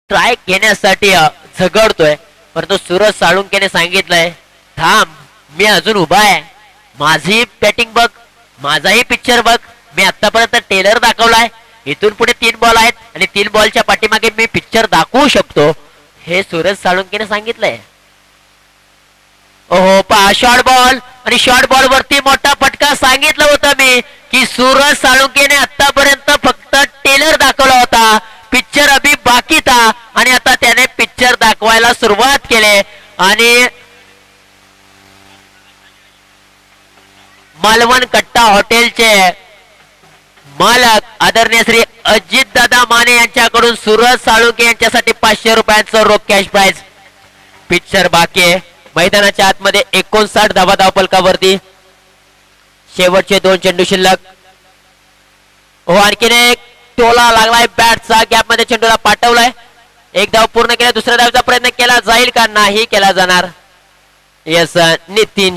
Strike घेण्यासाठी झगडतोय, परंतु सूरज साळुंकेने सांगितलंय थांब, मी अजून उभा आहे, माझी बॅटिंग बघ, माझाही पिक्चर बघ, मी आतापर्यंत टेलर दाखवलाय, इथून पुढे 3 बॉल आहेत आणि 3 बॉलच्या पाठीमागे मी पिक्चर दाखवू शकतो, हे सूरज साळुंकेने सांगितलंय. ओहो पहा शॉर्ट बॉल, आणि शॉर्ट बॉल वरती मोठा फटका. सांगितलं होतं मी की सूरज साळुंकेने आतापर्यंत फक्त टेलर दाखवला होता, पिक्चर अभी बाकी था, आणि आता त्याने पिक्चर दाखवायला सुरुवात केली. आणि मालवण कट्टा हॉटेलचे मालक आदरणीय श्री अजित दादा माने यांच्याकडून सूरज साळुंके यांच्यासाठी 500 रुपयांचं रोख कॅश प्राइज. पिक्चर बाकी आहे. मैदानाच्या आतमध्ये 59 धावा धावफलकावरती, शेवटचे 2 चेंडू शिल्लक. हो आणखीन एक टोला लागलाय बॅटचा, गॅप मध्ये चेंडूला पाठवलाय. एक धाव पूर्ण केला, दुसऱ्या धावचा प्रयत्न केला जाईल का? नाही केला जाणार. यस नितीन